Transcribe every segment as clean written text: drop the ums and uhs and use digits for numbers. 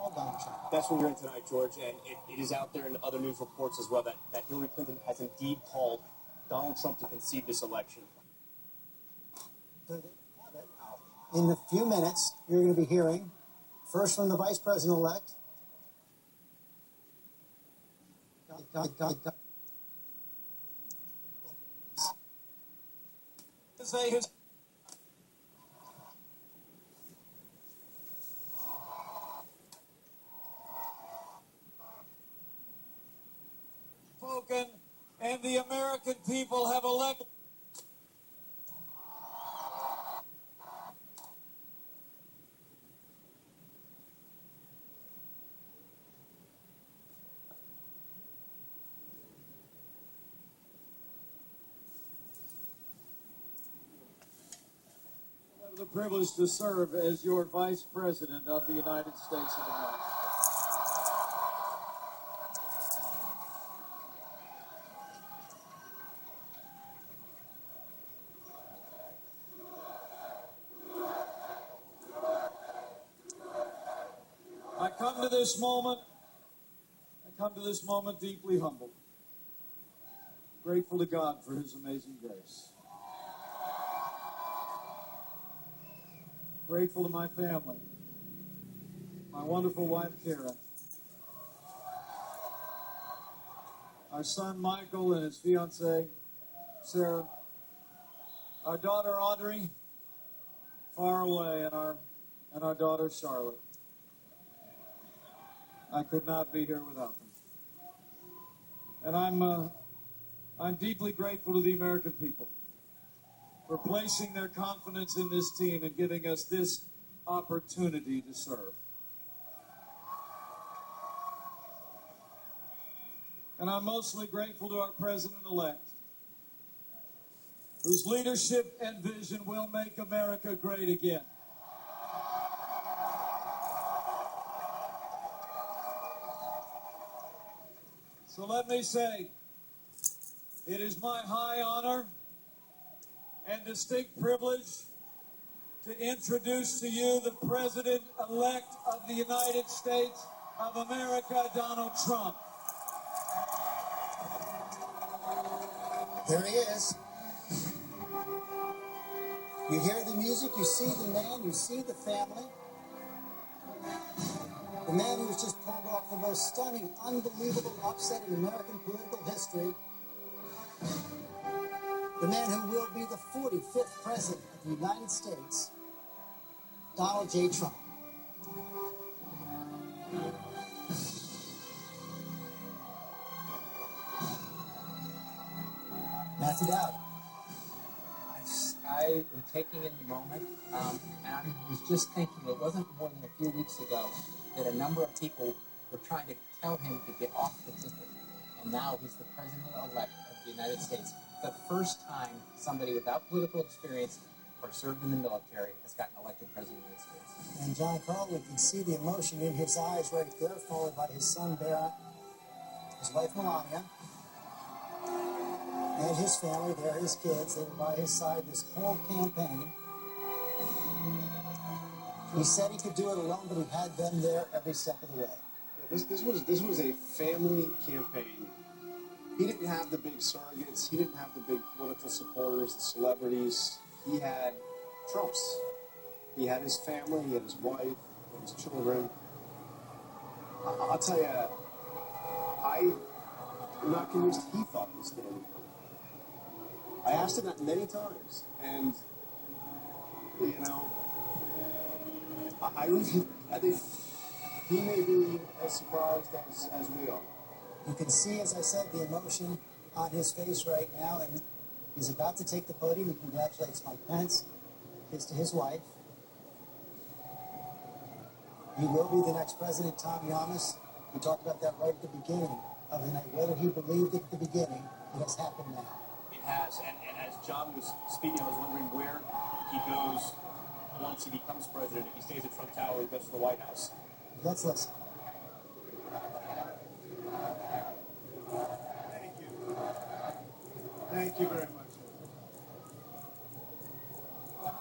call Donald Trump. That's what we're in tonight, George, and it is out there in other news reports as well that Hillary Clinton has indeed called Donald Trump to concede this election. In a few minutes, you're going to be hearing first from the Vice President-elect. Spoken, and the American people have elected. I have the privilege to serve as your Vice President of the United States of America. I come to this moment deeply humbled, grateful to God for his amazing grace. Grateful to my family, my wonderful wife, Karen, our son, Michael, and his fiancée, Sarah, our daughter, Audrey, far away, and our daughter, Charlotte. I could not be here without them. And I'm deeply grateful to the American people for placing their confidence in this team and giving us this opportunity to serve. And I'm mostly grateful to our President-elect, whose leadership and vision will make America great again. So let me say, it is my high honor and distinct privilege to introduce to you the President-elect of the United States of America, Donald Trump. There he is. You hear the music, you see the man, you see the family. The man who has just pulled off the most stunning, unbelievable upset in American political history. The man who will be the 45th President of the United States, Donald J. Trump. Matthew Dowd. I am taking in the moment, and I was just thinking it wasn't more than a few weeks ago that a number of people were trying to tell him to get off the ticket, and now he's the President-elect of the United States. The first time somebody without political experience or served in the military has gotten elected President of the United States. And John Carl, we can see the emotion in his eyes right there, followed by his son Barrett, his wife Melania, and his family there, his kids. They were by his side this whole campaign. He said he could do it alone, but he had them there every step of the way. Yeah, this was a family campaign. He didn't have the big surrogates. He didn't have the big political supporters, the celebrities. He had Trump's. He had his family. He had his wife, he had his children. I'll tell you, I'm not convinced he thought this day would come. I asked him that many times, and you know, I think he may be as surprised as we are. You can see, as I said, the emotion on his face right now, and he's about to take the podium. He congratulates Mike Pence, kiss to his wife. He will be the next president, Tom Yamas. We talked about that right at the beginning of the night. Whether he believed it at the beginning, it has happened now. It has, and as John was speaking, I was wondering where he goes once he becomes president. If he stays at Trump Tower or goes to the White House. Let's listen. Thank you. Thank you very much.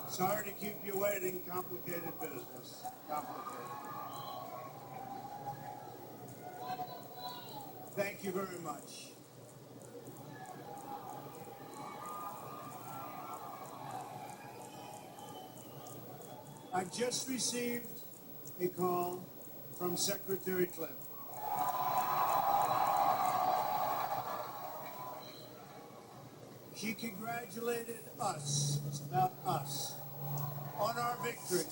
Sorry to keep you waiting. Complicated business. Complicated. Thank you very much. I've just received a call from Secretary Clinton. She congratulated us, it's about us, on our victory.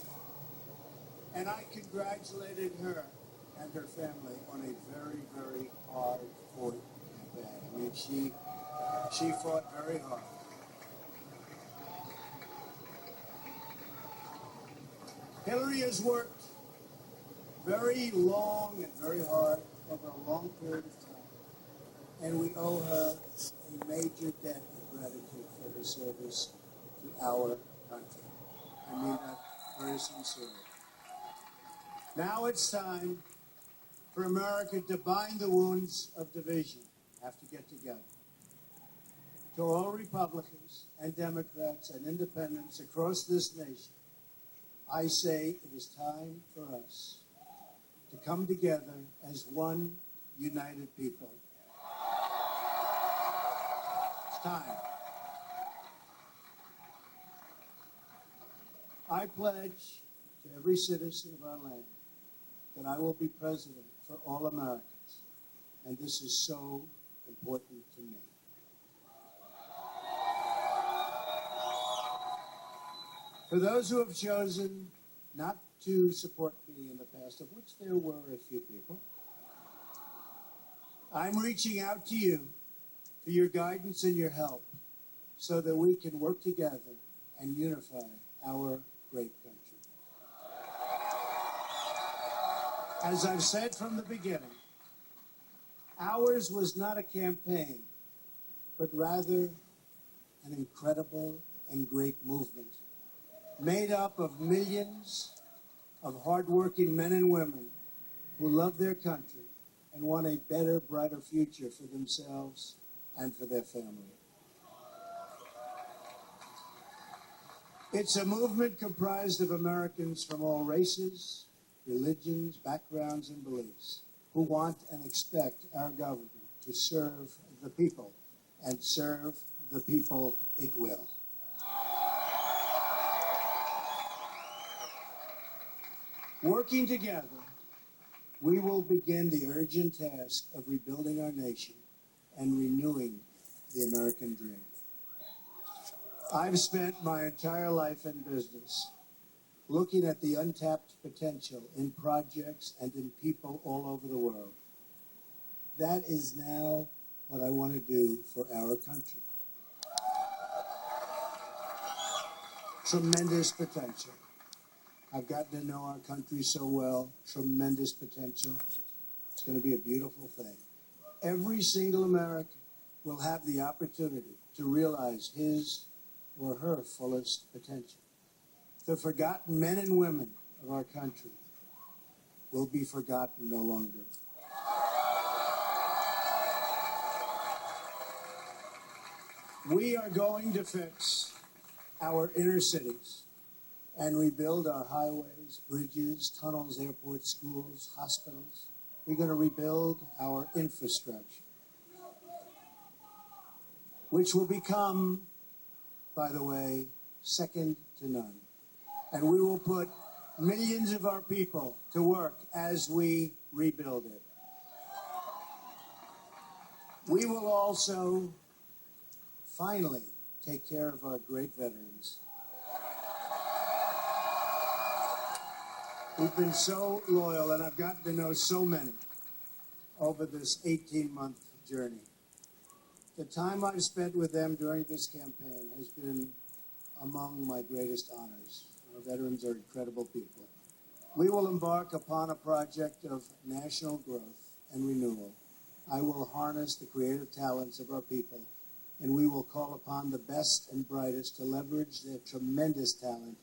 And I congratulated her and her family on a very, very hard-fought campaign. I mean, she fought very hard. Hillary has worked very long and very hard over a long period of time, and we owe her a major debt of gratitude for her service to our country. I mean that very sincerely. Now it's time for America to bind the wounds of division. Have to get together. To all Republicans and Democrats and independents across this nation, I say it is time for us to come together as one united people. It's time. I pledge to every citizen of our land that I will be president for all Americans, and this is so important to me. For those who have chosen not to support me in the past, of which there were a few people, I'm reaching out to you for your guidance and your help so that we can work together and unify our great country. As I've said from the beginning, ours was not a campaign, but rather an incredible and great movement made up of millions of hardworking men and women who love their country and want a better, brighter future for themselves and for their family. It's a movement comprised of Americans from all races, religions, backgrounds, and beliefs who want and expect our government to serve the people, and serve the people it will. Working together, we will begin the urgent task of rebuilding our nation and renewing the American dream. I've spent my entire life in business looking at the untapped potential in projects and in people all over the world. That is now what I want to do for our country. Tremendous potential. I've gotten to know our country so well. Tremendous potential. It's going to be a beautiful thing. Every single American will have the opportunity to realize his or her fullest potential. The forgotten men and women of our country will be forgotten no longer. We are going to fix our inner cities and rebuild our highways, bridges, tunnels, airports, schools, hospitals. We're going to rebuild our infrastructure, which will become, by the way, second to none. And we will put millions of our people to work as we rebuild it. We will also finally take care of our great veterans. We've been so loyal, and I've gotten to know so many over this 18-month journey. The time I've spent with them during this campaign has been among my greatest honors. Our veterans are incredible people. We will embark upon a project of national growth and renewal. I will harness the creative talents of our people, and we will call upon the best and brightest to leverage their tremendous talent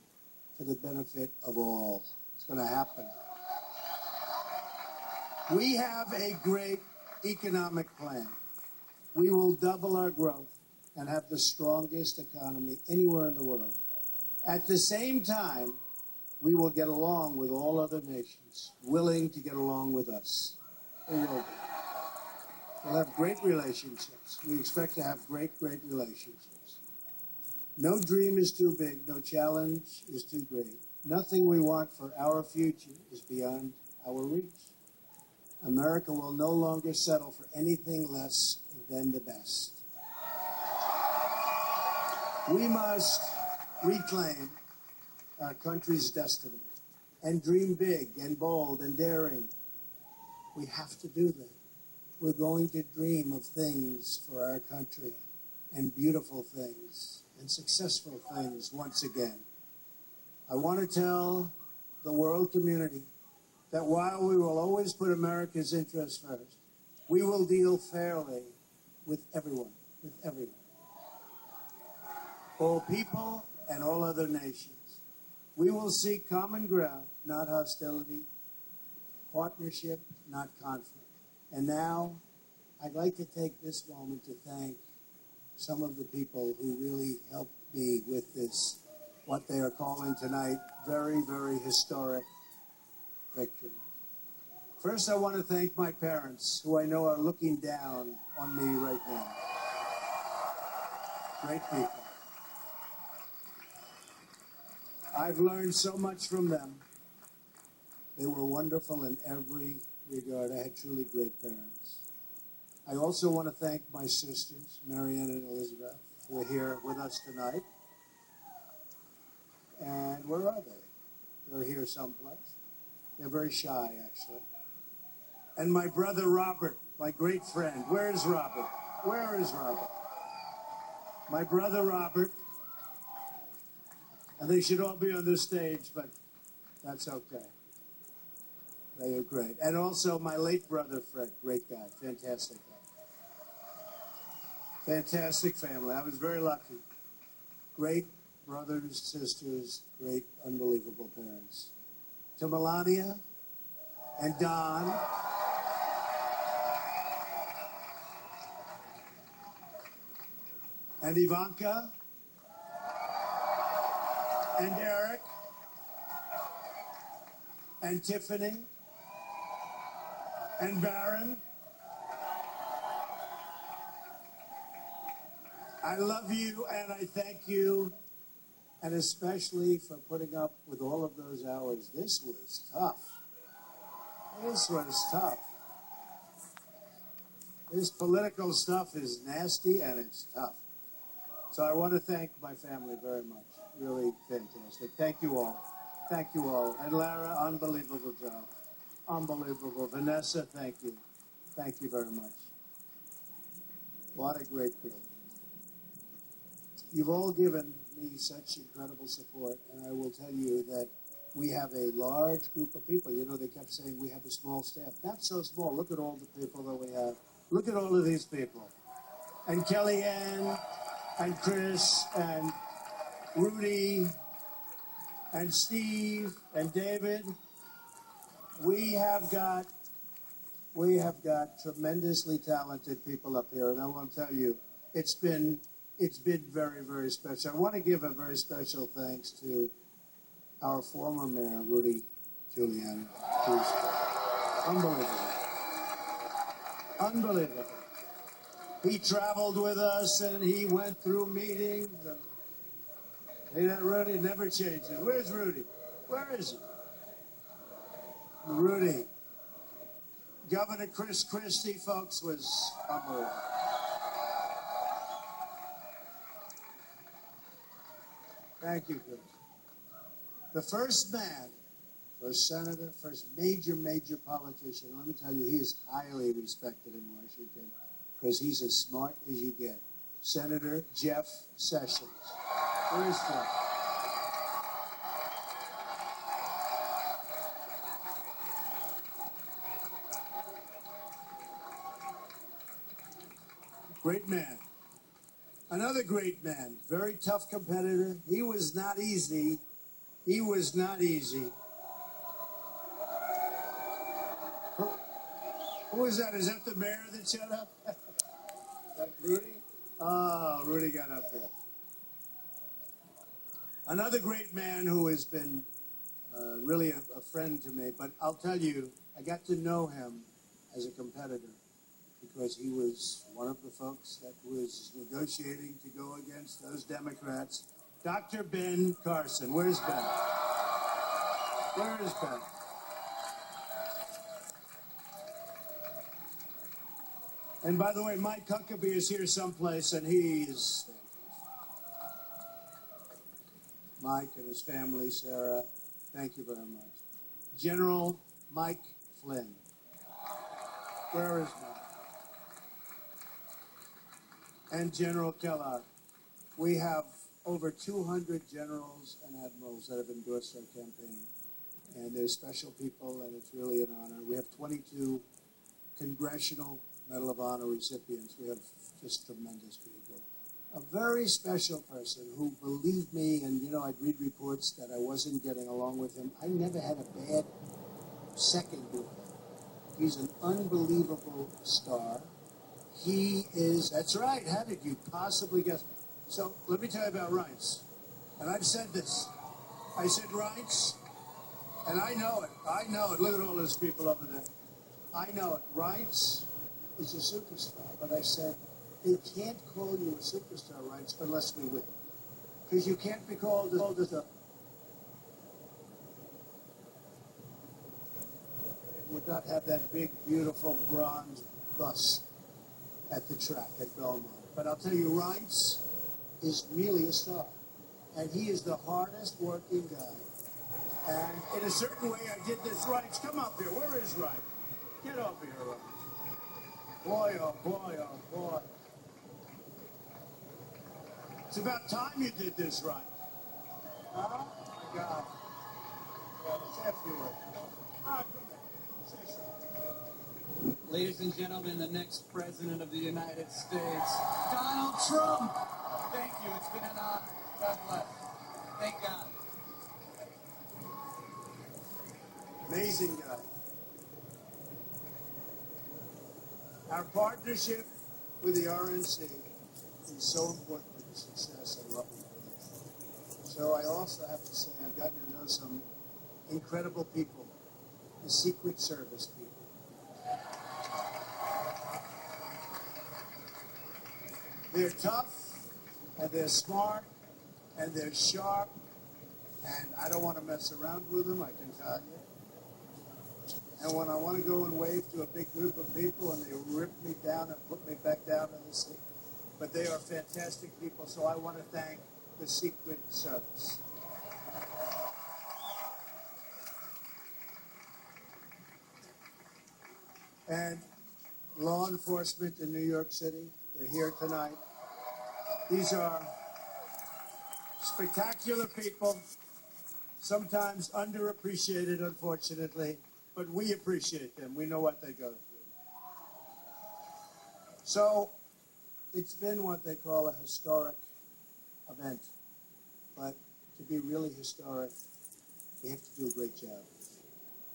for the benefit of all. It's going to happen. We have a great economic plan. We will double our growth and have the strongest economy anywhere in the world. At the same time, we will get along with all other nations, willing to get along with us. They will be. We'll have great relationships. We expect to have great relationships. No dream is too big. No challenge is too great. Nothing we want for our future is beyond our reach. America will no longer settle for anything less than the best. We must reclaim our country's destiny and dream big and bold and daring. We have to do that. We're going to dream of things for our country and beautiful things and successful things once again. I want to tell the world community that while we will always put America's interests first, we will deal fairly with everyone, all people and all other nations. We will seek common ground, not hostility, partnership, not conflict. And now, I'd like to take this moment to thank some of the people who really helped me with this, what they are calling tonight, very, very historic victory. First, I want to thank my parents, who I know are looking down on me right now. Great people. I've learned so much from them. They were wonderful in every regard. I had truly great parents. I also want to thank my sisters, Marianne and Elizabeth, who are here with us tonight. And where are they? They're here someplace. They're very shy, actually. And my brother Robert, my great friend. Where is Robert? Where is Robert? My brother Robert. And they should all be on the stage, but that's okay. They are great. And also my late brother Fred, great guy, fantastic guy. Fantastic family. I was very lucky. Great brothers, sisters, great, unbelievable parents. To Melania and Don, and Ivanka, and Eric, and Tiffany, and Baron. I love you and I thank you, and especially for putting up with all of those hours. This was tough. This was tough. This political stuff is nasty and it's tough. So I want to thank my family very much. Really fantastic. Thank you all. Thank you all. And Lara, unbelievable job. Unbelievable. Vanessa, thank you. Thank you very much. What a great group. You've all given me such incredible support, and I will tell you that we have a large group of people. You know, they kept saying we have a small staff. Not so small. Look at all the people that we have. Look at all of these people. And Kellyanne, and Chris, and Rudy, and Steve, and David. We have got tremendously talented people up here, and I want to tell you, it's been very, very special. I want to give a very special thanks to our former mayor, Rudy Giuliani, who's unbelievable. Unbelievable. He traveled with us and he went through meetings. And Rudy never changes. Where's Rudy? Where is he? Rudy. Governor Chris Christie, folks, was unbelievable. Thank you, Chris. The first man, first senator, first major politician, let me tell you, he is highly respected in Washington because he's as smart as you get. Senator Jeff Sessions. Where is Jeff? Great man. Another great man, very tough competitor. He was not easy. He was not easy. Who is that? Is that the mayor that shut up? That Rudy? Oh, Rudy got up here. Another great man who has been really a friend to me, but I'll tell you, I got to know him as a competitor. because he was one of the folks that was negotiating to go against those Democrats. Dr. Ben Carson. Where's Ben? Where is Ben? And by the way, Mike Huckabee is here someplace, and he is... Mike and his family, Sarah, thank you very much. General Mike Flynn. Where is Mike? And General Kellogg. We have over 200 generals and admirals that have endorsed our campaign. And they're special people, and it's really an honor. We have 22 Congressional Medal of Honor recipients. We have just tremendous people. A very special person who believed me, and, you know, I'd read reports that I wasn't getting along with him. I never had a bad second with him. He's an unbelievable star. He is, that's right, how did you possibly guess? So let me tell you about rights. And I've said this. I said rights, and I know it. I know it. Look at all those people over there. I know it. Rights is a superstar. But I said, they can't call you a superstar, Rights, unless we win. Because you can't be called as a... would not have that big, beautiful bronze bus at the track at Belmont. But I'll tell you, Rights is really a star. And he is the hardest working guy. And in a certain way, I did this. Rights, come up here. Where is Rights? Get up here, Rights. Boy, oh boy, oh boy. It's about time you did this right. Huh? My God. Yeah, let's have you. Ladies and gentlemen, the next President of the United States, Donald Trump. Thank you. It's been an honor. God bless. Thank God. Amazing guy. Our partnership with the RNC is so important to the success of what we do. So I also have to say I've gotten to know some incredible people, the Secret Service people. They're tough, and they're smart, and they're sharp, and I don't want to mess around with them, I can tell you. And when I want to go and wave to a big group of people and they rip me down and put me back down in the seat. But they are fantastic people, so I want to thank the Secret Service. And law enforcement in New York City, they're here tonight. These are spectacular people, sometimes underappreciated, unfortunately. But we appreciate them. We know what they go through. So it's been what they call a historic event. But to be really historic, we have to do a great job.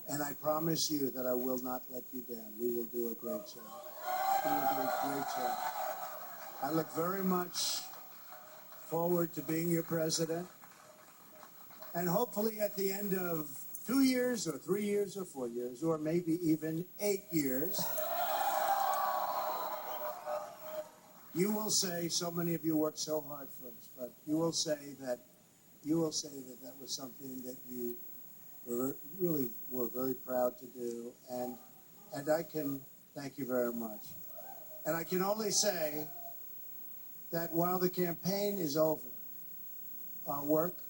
And I promise you that I will not let you down. We will do a great job. We will do a great job. I look very much forward to being your president. And hopefully at the end of 2 years or 3 years or 4 years or maybe even 8 years, you will say, so many of you worked so hard for us, but you will say that that was something that you really were very proud to do, and I can thank you very much. And I can only say that while the campaign is over, our work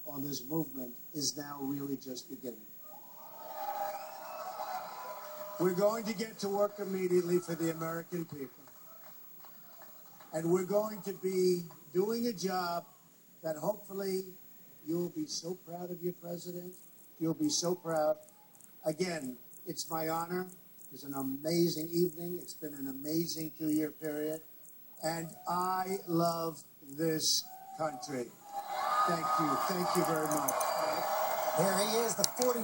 on this movement is now really just beginning. We're going to get to work immediately for the American people. And we're going to be doing a job that hopefully you will be so proud of your president. You'll be so proud. Again, it's my honor. It was an amazing evening. It's been an amazing 2-year period. And I love this country. Thank you. Thank you very much. There he is, the 40